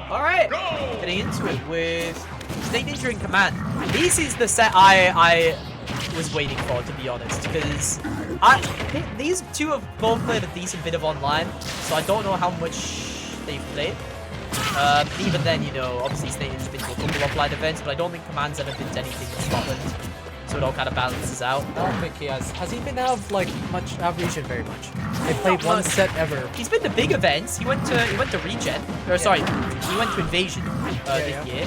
Alright, getting into it with SnakeNinja in command. This is the set I was waiting for, to be honest, because these two have both played a decent bit of online, so I don't know how much they've played. Even then, you know, obviously SnakeNinja's been to a couple of offline events, but I don't think Command's ever been to anything in Scotland, so it all kind of balances out. I don't think he has. Has he been out of like region very much? They played one set ever. He's been to big events. He went to Regen, or sorry, he went to Invasion this year,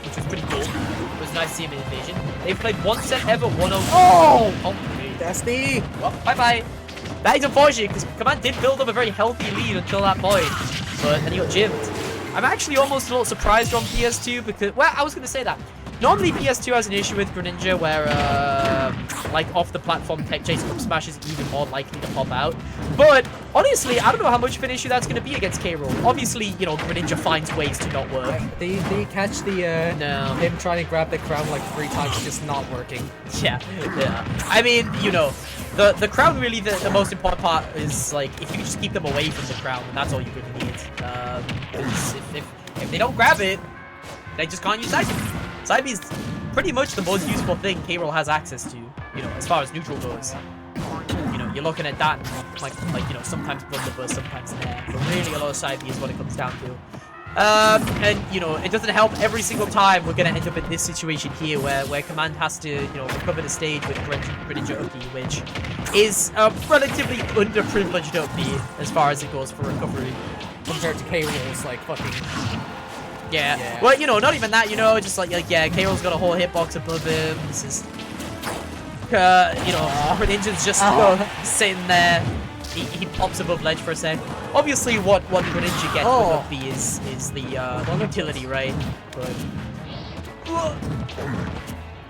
which was pretty cool. It was nice to see him in Invasion. They've played one set ever, 1-0. Oh, Destiny. Well, bye. That is unfortunate because Command did build up a very healthy lead until that point, but then he got gymmed. I'm actually almost a little surprised on PS2 because, well, I was going to say that. Normally PS2 has an issue with Greninja where, like, off-the-platform tech chase up smash is even more likely to pop out. But, honestly, I don't know how much of an issue that's going to be against Caerials. Obviously, you know, Greninja finds ways to not work. Did you catch the, no. Him trying to grab the crown like 3 times, just not working? Yeah. I mean, you know, the crown really, the most important part is, like, if you just keep them away from the crown, then that's all you really need. Because if they don't grab it, they just can't use Side B. Side B is pretty much the most useful thing Caerial has access to, you know, as far as neutral goes. You know, you're looking at that, like you know, sometimes blunderbuss, sometimes nair, but really a lot of Side B is what it comes down to. And, you know, it doesn't help every single time we're going to end up in this situation here where Command has to, you know, recover the stage with Greninja Uki, which is a relatively underprivileged Uki as far as it goes for recovery. Compared to Caerials, like, fucking... Yeah. Well, you know, not even that, you know, just like yeah, Caerial's got a whole hitbox above him. This is, you know, Greninja's just sitting there. He pops above ledge for a sec. Obviously, what Greninja gets with Upi is the utility, right? But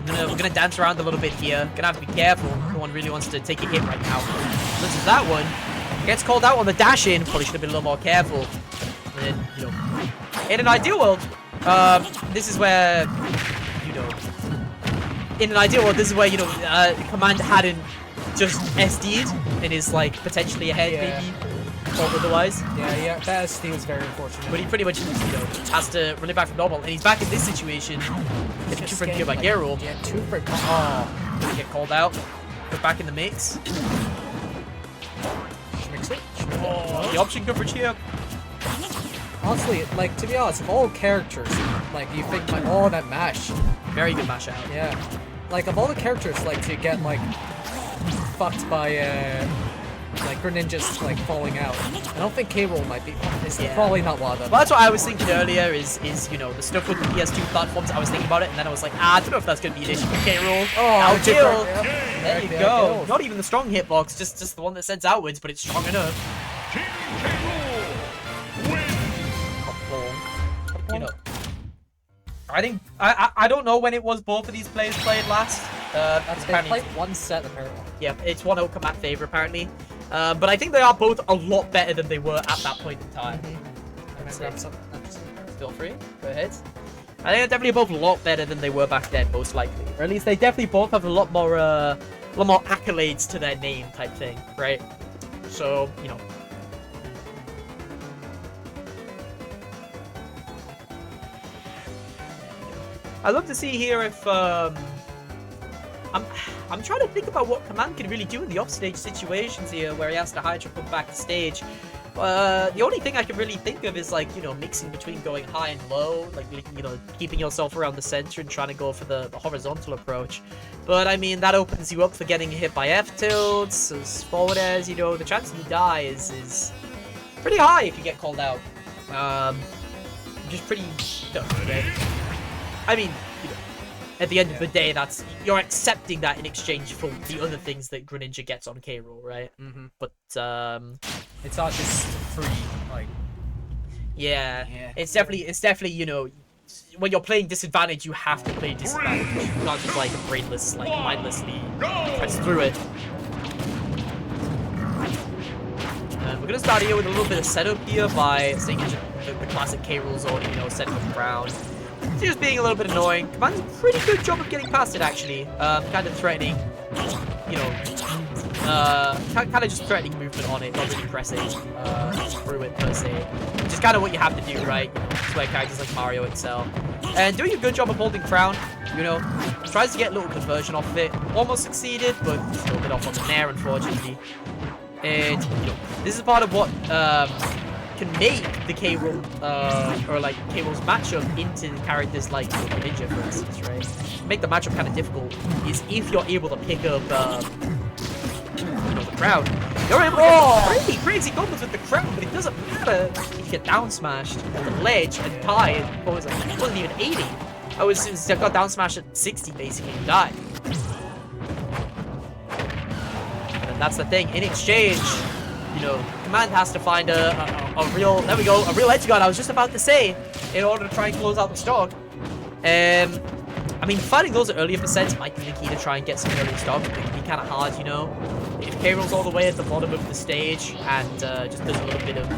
we're gonna dance around a little bit here. Gonna have to be careful. No one really wants to take a hit right now. This is that one. Gets called out on the dash in. Probably should have been a little more careful. And then, you know, in an ideal world, this is where, you know, in an ideal world, this is where, you know, Command hadn't just SD'd and is, like, potentially ahead, maybe, or otherwise. Yeah, that SD was very unfortunate. But he pretty much, you know, has to run it back from normal, and he's back in this situation. Getting 2-frame here by Caerial. Yeah, 2-frame. Gonna get called out. Put back in the mix. Mix it. The option coverage here. Honestly, like, to be honest, of all characters, like, you think, like, oh, that mash. Very good mash out. Yeah. Like, of all the characters, like, to get, like, fucked by, like, Greninja's, like, falling out, I don't think Caerial might be. It's probably not one of them. Well, that's what I was thinking earlier, is you know, the stuff with the PS2 platforms, I was thinking about it, and then I was like, I don't know if that's going to be an issue for Caerial. Oh, kill. There you go. Not even the strong hitbox, just the one that sends outwards, but it's strong enough. You know, I think I don't know when it was both of these players played last. They played one set apparently. Yeah, it's 1-0 Command favor apparently. But I think they are both a lot better than they were at that point in time. Feel free, go ahead. I think they're definitely both a lot better than they were back then, most likely. Or at least they definitely both have a lot more accolades to their name type thing, right? So, you know. I'd love to see here if I'm trying to think about what Command can really do in the offstage situations here where he has to Hydra come back to stage. The only thing I can really think of is, like, you know, mixing between going high and low, like, you know, keeping yourself around the center and trying to go for the horizontal approach. But I mean, that opens you up for getting hit by F tilts, as forward as, you know, the chance you die is pretty high if you get called out. Just pretty tough, right? I mean, you know, at the end of the day, you're accepting that in exchange for the other things that Greninja gets on Caerial, right? But it's not just free, like. Yeah. It's definitely, you know, when you're playing disadvantage, you have to play disadvantage. You can't just, like, brainless, like, mindlessly press through it. We're gonna start here with a little bit of setup here by saying the classic Caerial zone, you know, setting up the ground. Just being a little bit annoying. Command's a pretty good job of getting past it, actually. Kind of threatening, you know, kind of just threatening movement on it, not really pressing through it per se. Which is kind of what you have to do, right? That's where characters like Mario excel. And doing a good job of holding Crown, you know, tries to get a little conversion off of it. Almost succeeded, but still a bit off on the nair, unfortunately. And, you know, this is part of what can make the Caerial, or like Caerial's matchup into characters like Ninja, for instance, right? Make the matchup kind of difficult is if you're able to pick up, you know, the Crown. You're able to get pretty crazy combos with the Crown, but it doesn't matter if you get down smashed on the ledge and die. It wasn't even 80. I got down smashed at 60 basically and died. And that's the thing. In exchange, you know, Command has to find a real, there we go, a real edge guard, I was just about to say, in order to try and close out the stock. I mean, finding those at earlier percents might be the key to try and get some early stock. It can be kind of hard, you know. If Caerial's all the way at the bottom of the stage and just does a little bit of,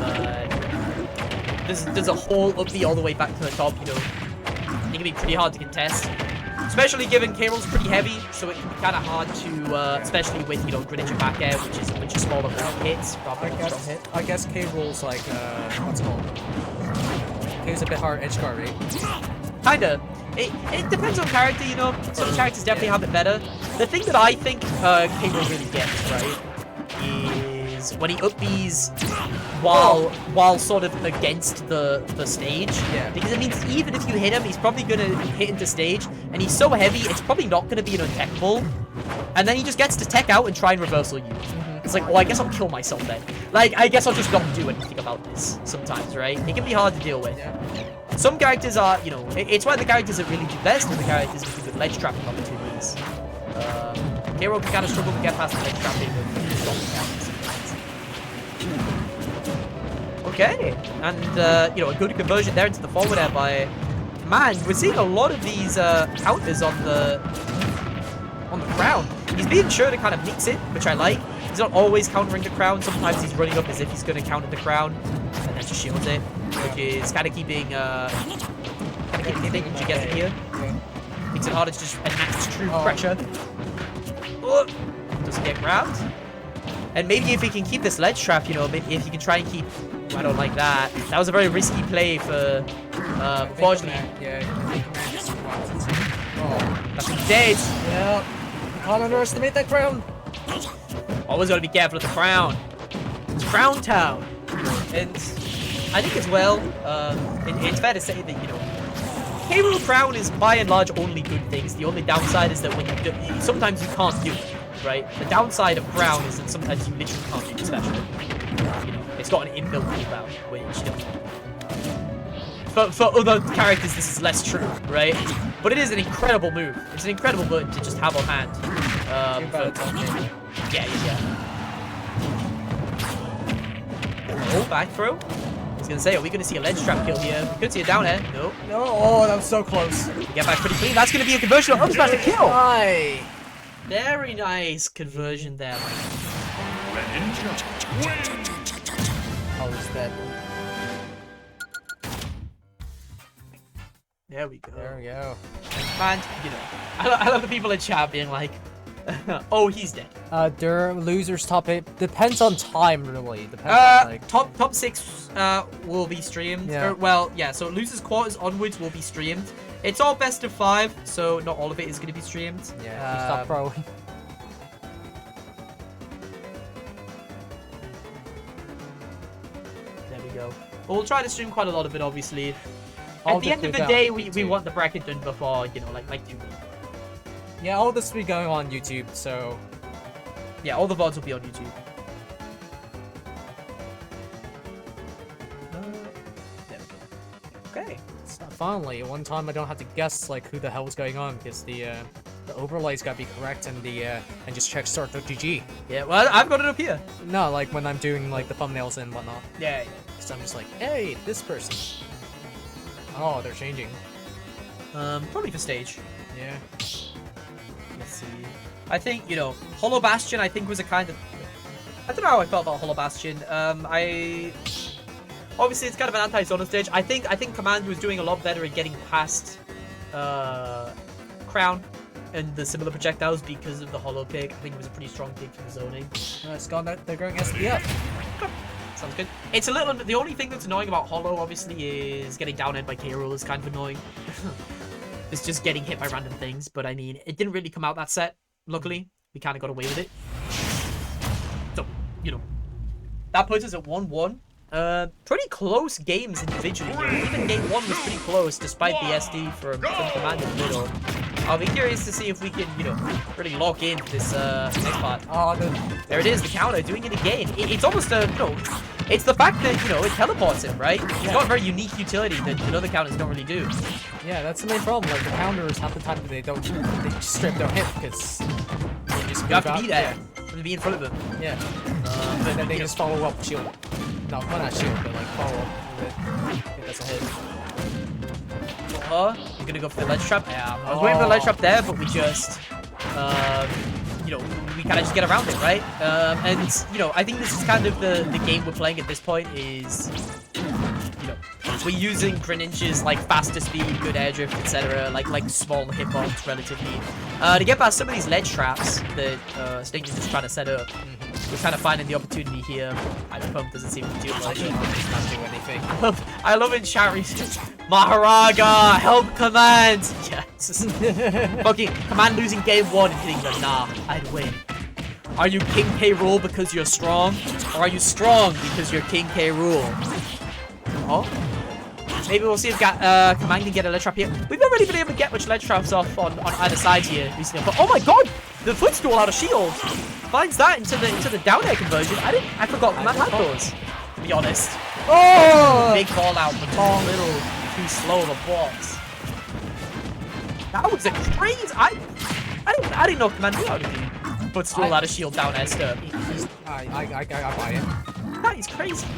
does a whole up B all the way back to the top, you know, it can be pretty hard to contest. Especially given Caerial's pretty heavy, so it can be kind of hard to, especially with, you know, Greninja back air, which is smaller hits rather than strong hit. I guess Caerial's like, what's it called? He's a bit hard edge guard, right? Kinda. It depends on character, you know. Some characters definitely have it better. The thing that I think Caerial really gets, right, is when he up Bs while sort of against the stage. Yeah. Because it means even if you hit him, he's probably gonna hit into stage, and he's so heavy, it's probably not gonna be an untechable. And then he just gets to tech out and try and reversal you. It's like, well, I guess I'll kill myself then. Like, I guess I'll just not do anything about this sometimes, right? It can be hard to deal with. Yeah. Some characters are, you know, it's why the characters that really do best are the characters with good ledge trapping opportunities. Caerial can kind of struggle to get past the ledge trapping with strong characters. Okay, and, you know, a good conversion there into the forward air by Command. We're seeing a lot of these counters on the Crown. He's being sure to kind of mix it, which I like. He's not always countering the Crown. Sometimes he's running up as if he's going to counter the Crown, and then just shields it, which is kind of keeping Ninja guessing here. Makes it harder to just enact true pressure. Oh, doesn't get grabbed. And maybe if he can keep this ledge trap, you know, maybe if he can try and keep. I don't like that. That was a very risky play for. Unfortunately. Yeah. That's dead. Yeah. Can't underestimate that Crown. Always gotta be careful with the Crown. It's Crown Town. And I think as well, it's fair to say that, you know, Caerial Crown is by and large only good things. The only downside is that when you do, sometimes you can't do it, right? The downside of Crown is that sometimes you literally can't do it special. You know, it's got an inbuilt cooldown, which, you know, for other characters this is less true, right? But it is an incredible move. It's an incredible button to just have on hand. Yeah. Oh, back throw. I was gonna say, are we gonna see a ledge trap kill here? We could see a down air. No. No. Oh, that was so close. Get back pretty clean. That's gonna be a conversion of up smash to kill. Aye. Very nice conversion there. Oh, he's dead. There we go. There we go. Man, you know, I love the people in chat being like, oh, he's dead. Their losers top 8 depends on time, really. Depends on, like... top 6 will be streamed. Yeah. Well, yeah. So losers quarters onwards will be streamed. It's all best of 5, so not all of it is going to be streamed. Yeah. Stop throwing. There we go. But we'll try to stream quite a lot of it, obviously. All At the end of the day, we want the bracket done before, you know, like 2 weeks. Yeah, all this will be going on YouTube, so... Yeah, all the VODs will be on YouTube. There we go. Okay. So finally, one time I don't have to guess, like, who the hell is going on, because the overlay's gotta be correct, and and just check start.gg. Yeah, well, I've got it up here. No, like, when I'm doing, like, the thumbnails and whatnot. Yeah. So I'm just like, hey, this person. Oh, they're changing. Probably for stage. Yeah. Let's see. I think, you know, Hollow Bastion, I think, was a kind of... I don't know how I felt about Hollow Bastion. Obviously, it's kind of an anti-zona stage. I think Command was doing a lot better at getting past Crown. and the similar projectiles because of the hollow pick. I think it was a pretty strong pick for the zoning. It's gone. They're going SPF. Sounds good. It's a little. The only thing that's annoying about hollow, obviously, is getting down end by Caerial is kind of annoying. It's just getting hit by random things. But I mean, it didn't really come out that set. Luckily, we kind of got away with it. So, you know, that puts us at 1-1. Pretty close games individually here. Even game 1 was pretty close, despite the SD from Command in the middle. I'll be curious to see if we can, you know, really lock in this next part. Oh, there it is, the counter, doing it again. It's almost a, you know, it's the fact that, you know, it teleports him, right? It's got a very unique utility that other counters don't really do. Yeah, that's the main problem. Like, the counters, half the time, they just strip don't hit because they just You have to be there. You have to be in front of them. Yeah. And then they just follow up with shield. No, well, not shield, but like follow up with it. I think that's a hit. You're gonna go for the ledge trap? Yeah, I was waiting for the ledge trap there, but we just, you know, we kind of just get around it, right? And, you know, I think this is kind of the game we're playing at this point is, you know, we're using Greninja's, like, faster speed, good air drift, etc., like small hitbox, relatively, to get past some of these ledge traps that SnakeNinja's trying to set up. We're kind of finding the opportunity here. Hyper Pump doesn't seem to do much. Does not do anything. I love in chat Maharaga, help command! Yes. Fucking command losing game 1 and hitting the nah, I'd win. Are you King K. Rool because you're strong? Or are you strong because you're King K. Rool? Oh? Maybe we'll see if command can get a ledge trap here. We've not really been able to get much ledge traps off on either side here recently. But oh my god! The footstool out of shield! Finds that into the down air conversion. I forgot command had those, to be honest. Oh! Big ball out, but a little too slow of a box. That was a crazy. I didn't know command knew how to do footstool out of shield down air stuff. I buy it. That is crazy.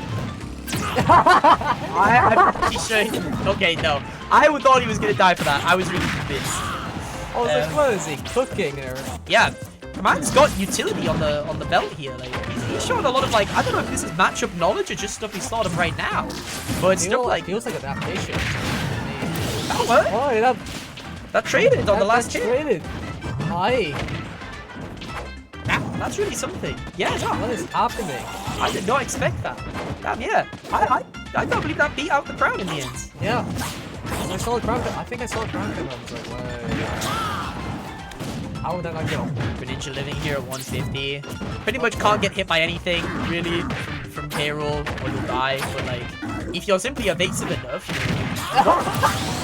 I'm pretty sure. Okay, no. I thought he was gonna die for that. I was really convinced. I was like, what is he cooking or? Yeah. Command's got utility on the belt here. Like he's showing a lot of like I don't know if this is matchup knowledge or just stuff he's thought of right now, but it's still like feels like adaptation. Oh, what? Oh, that traded on the last hit. Traded. Hi. That's really something. Yeah. No, what is happening? I did not expect that. Damn. Yeah. I can't believe that beat out the crowd in the end. Yeah. I saw a crowd. I think I saw a crowd come up. I was like, wait. How would that not go? Greninja living here at 150. Pretty much can't get hit by anything, really, from Caerial, or you'll die. But, like, if you're simply evasive enough,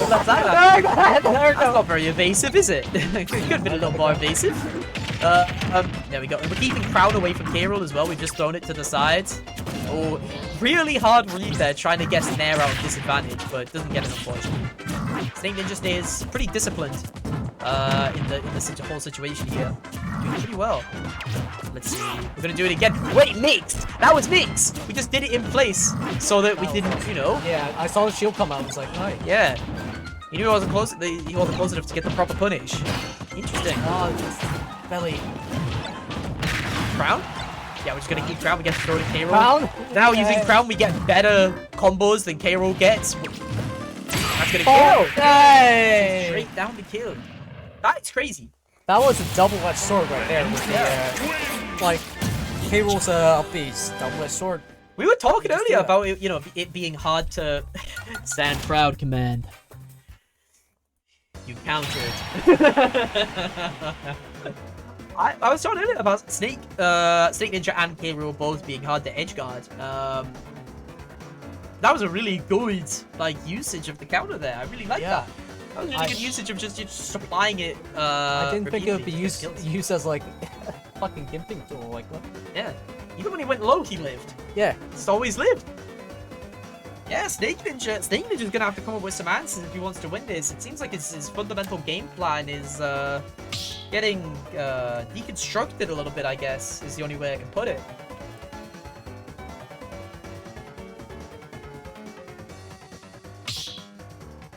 that's not very evasive, is it? It could have been a little more evasive. There we go. And we're keeping Crown away from Caerial as well. We've just thrown it to the side. Oh, really hard read there, trying to get Snare out of disadvantage, but doesn't get it, unfortunately. SnakeNinja stays pretty disciplined in the whole situation here. Doing pretty well. Let's see. We're gonna do it again. Wait, mixed! That was mixed! We just did it in place so that we didn't, you know. Yeah, I saw the shield come out. I was like, right. Yeah. He knew he wasn't close enough to get the proper punish. Interesting. Oh, belly. Crown? Yeah, we're just gonna keep Crown. We get to throw to Caerial. Crown? Now using Crown, we get better combos than Caerial gets. That's gonna kill. Hey! Straight down to kill. That's crazy. That was a double-edged sword right there with the, like, Caerial's up these double-edged sword. We were talking earlier about it, you know, it being hard to stand proud command. You countered. I was talking earlier about SnakeNinja and Caerial both being hard to edgeguard. That was a really good like usage of the counter there. I really like that. That was a really good usage of just applying it. I didn't think it would be used as like a fucking gimping tool. Like what? Yeah. Even when he went low, he lived. Yeah. It's always lived. Yeah, SnakeNinja's gonna have to come up with some answers if he wants to win this. It seems like his fundamental game plan is getting deconstructed a little bit, I guess, is the only way I can put it.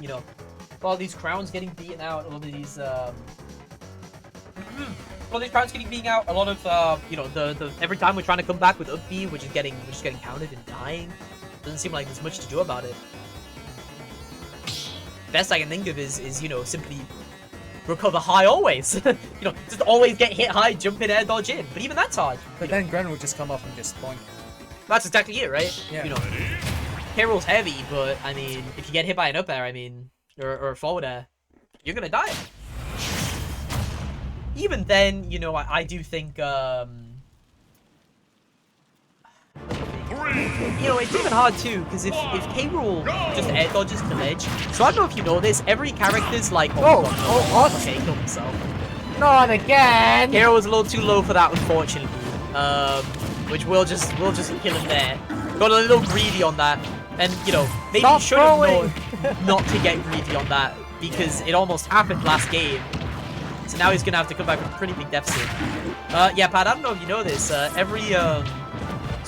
You know, all these crowns getting beaten out, a lot of these crowns getting beaten out, a lot of you know, the every time we're trying to come back with up B, we're just getting counted and dying. Doesn't seem like there's much to do about it. Best I can think of is you know, simply recover high always. You know, just always get hit high, jump in air, dodge in. But even that's hard. But then Gren would just come up and just boink. That's exactly it, right? Yeah. You know, Caerials heavy, but I mean, if you get hit by an up air, I mean, or a forward air, you're gonna die. Even then, you know, I do think, you know, it's even hard too, because if Caerial just air dodges to ledge, so I don't know if you know this, every character's like, okay, he killed himself. Not again! Caerial was a little too low for that, unfortunately. Which we'll just kill him there. Got a little greedy on that, and you know, maybe you should have known not to get greedy on that, because it almost happened last game. So now he's gonna have to come back with a pretty big deficit. Yeah, Pat, I don't know if you know this. So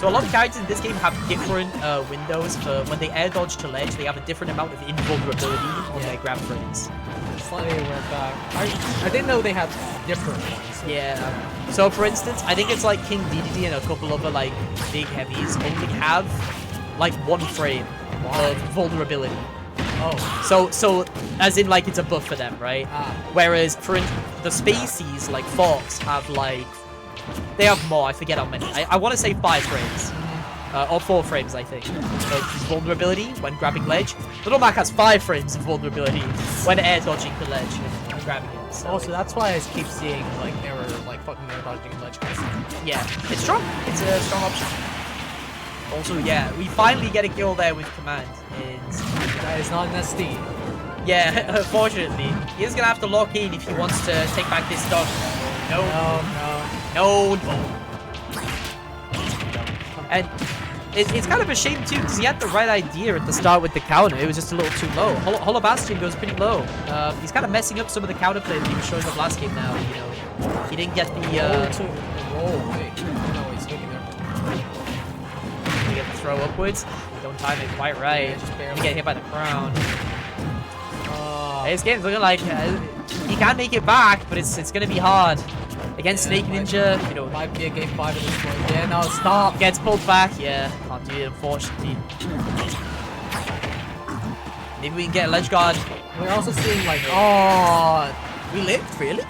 a lot of characters in this game have different windows for when they air dodge to ledge. They have a different amount of invulnerability on their grab frames. Slightly went back. I didn't know they had different ones. Yeah. So for instance, I think it's like King DDD and a couple other like big heavies only have like 1 frame of vulnerability. Oh. So as in like it's a buff for them, right? Whereas for the species like Fox have like, they have more, I forget how many. I want to say 5 frames. Or 4 frames, I think. Of vulnerability when grabbing ledge. Little Mac has 5 frames of vulnerability when air dodging the ledge and grabbing it. So, so that's why I keep seeing like error, like fucking air dodging ledge guys. Yeah, it's strong. It's a strong option. Also, yeah, we finally get a kill there with command. That is not an SD. Yeah, unfortunately. He is gonna have to lock in if he wants to take back this stock. No. And it's kind of a shame too, because he had the right idea at the start with the counter. It was just a little too low. Hollow Bastion goes pretty low. He's kind of messing up some of the counter play that he was showing up last game now, you know. He didn't get the wait. No, he's taking there. You get the throw upwards. Don't time it quite right. Yeah, you get hit by the crown. This game's looking like he can make it back, but it's gonna be hard. Against SnakeNinja, you know, might be a game 5 at this point. Yeah, no, stop. Gets pulled back. Yeah, can't do it, unfortunately. Maybe we can get a ledge guard. We're also seeing like, we lived, really?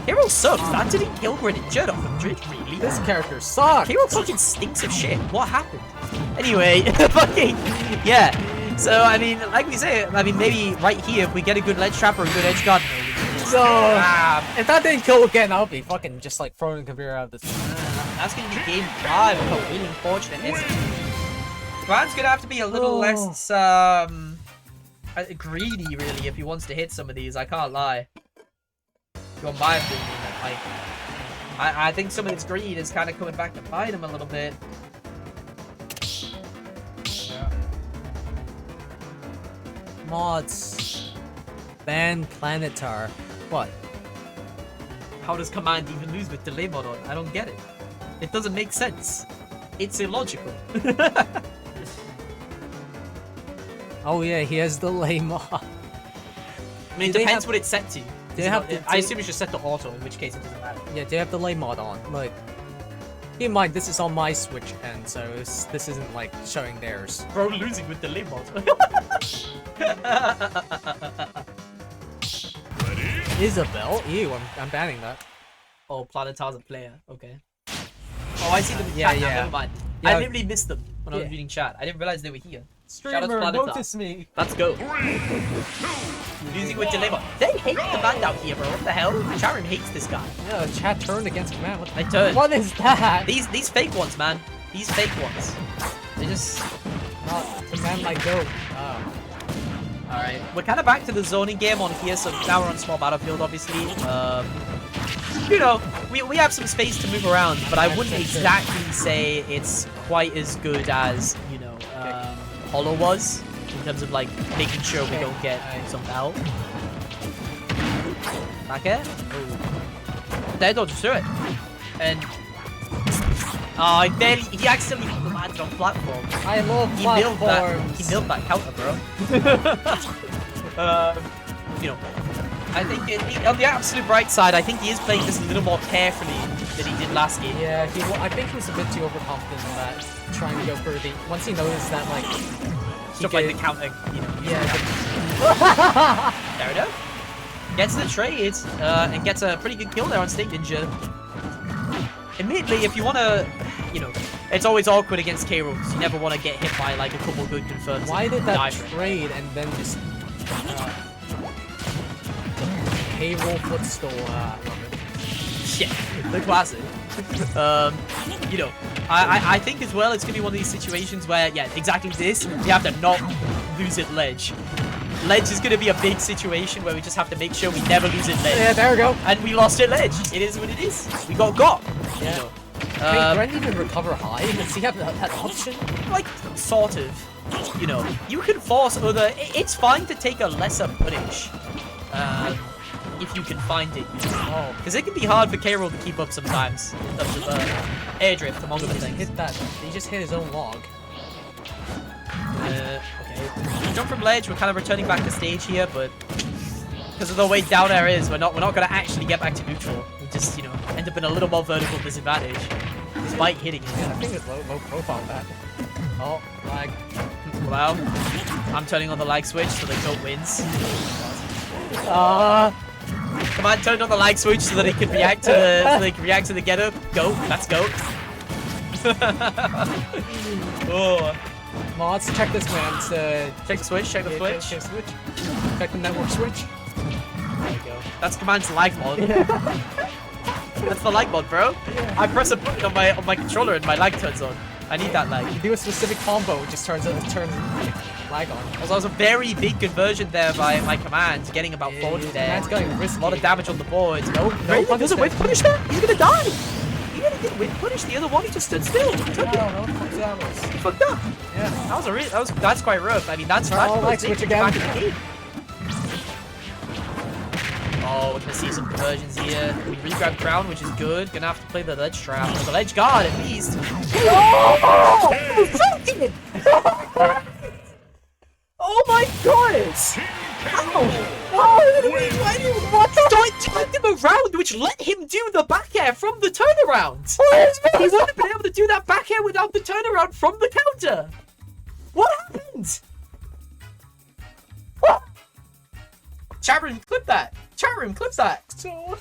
Hero sucks. That didn't kill Greninja at 100, really? This character sucks. Hero fucking stinks of shit. What happened? Anyway, fucking, yeah. So, I mean, like we say, I mean, maybe right here, if we get a good ledge trap or a good edge guard, so, if that didn't kill again, I'll be fucking just like throwing Kabir out of this. That's gonna be game 5 of a really unfortunate incident. Grant's gonna have to be a little less greedy, really, if he wants to hit some of these. I can't lie. If you're my opinion, like, I think some of this greed is kind of coming back to bite him a little bit. Yeah. Mods. Ban Planetar. What? How does command even lose with delay mod on? I don't get it. It doesn't make sense. It's illogical. Oh yeah, he has delay mod. I mean, it depends what it's set to. I assume it's just set to auto, in which case it doesn't matter. Yeah, they have delay mod on. Like, keep in mind, this is on my Switch end, so this isn't like showing theirs. Bro, losing with delay mod. Isabel? Ew, I'm banning that. Oh, Planetar's a player. Okay. Oh, I see them in yeah, chat now. yeah. Never mind. Yeah. I literally missed them when I was reading chat. I didn't realize they were here. Streamer, notice me. Let's go. Losing with delay mod. They hate command out here, bro. What the hell? Chat room hates this guy. Yeah, chat turned against command. They turned. What is that? These fake ones, man. These fake ones. They just... Command might go. Oh. Alright, we're kind of back to the zoning game on here, so now we're on small battlefield, obviously. You know, we have some space to move around, but I wouldn't exactly say it's quite as good as, you know, Hollow was, in terms of, like, making sure we don't get some help. Back air? Dead dodge through it. And... Oh, he accidentally landed on platform. I love platforms. He milled that counter, bro. You know, I think on the absolute bright side, I think he is playing this a little more carefully than he did last game. Yeah, I think he was a bit too overconfident in that, trying to go for the... Once he noticed that, like... Stuff like the counter, you know. Yeah. Fair enough. gets the trade, and gets a pretty good kill there on SnakeNinja. Admittedly, if you want to, you know, it's always awkward against Caerials because you never want to get hit by like a couple good confirms. Why did that trade and then just Caerial footstool? Yeah, the classic. You know, I think as well it's gonna be one of these situations where, yeah, exactly this. We have to not lose at ledge. Ledge is gonna be a big situation where we just have to make sure we never lose at ledge. Yeah, there we go. And we lost at ledge. It is what it is. We got. Yeah. You know. Can Brent even recover high? Does he have that option? Like, sort of. You know, you can force other. It's fine to take a lesser punish. If you can find it, because it can be hard for Caerial to keep up sometimes in terms of air drift among other things. Hit that. He just hit his own log. Okay. Jump from ledge. We're kind of returning back to stage here, but because of the way down air is, we're not gonna actually get back to neutral. We just, you know, end up in a little more vertical disadvantage despite hitting it. Yeah, I think it's low profile that. Oh, lag. Well, I'm turning on the lag switch so the goat wins. Come on, turn on the lag switch so that it can react to the getup. Go, that's go. Oh. Well, let's check this man. Check the switch, check the switch. Check the switch. Check the network switch. There you go. That's command's lag mod. That's the lag mod, bro. Yeah. I press a button on my controller and my lag turns on. I need that lag. You do a specific combo, it just turns lag on. That was a very big conversion there by my command, getting about 40 there. That's getting risky. A lot of damage on the board. No, really? Does a whip punish that? He's gonna die! He didn't get whip punish, the other one, he just stood still. He took it. No, that was. He fucked up. Yeah. That's quite rough. I mean, that's lag switch again. back in the game. Oh, we're gonna see some conversions here. We regrab crown, which is good. Gonna have to play the ledge trap. Or the ledge guard, at least. Oh! Oh my god! How? What? I turned him around, which let him do the back air from the turnaround. He wouldn't have been able to do that back air without the turnaround from the counter. What happened? What? Chat room, clip that. Chat room, clip that. So.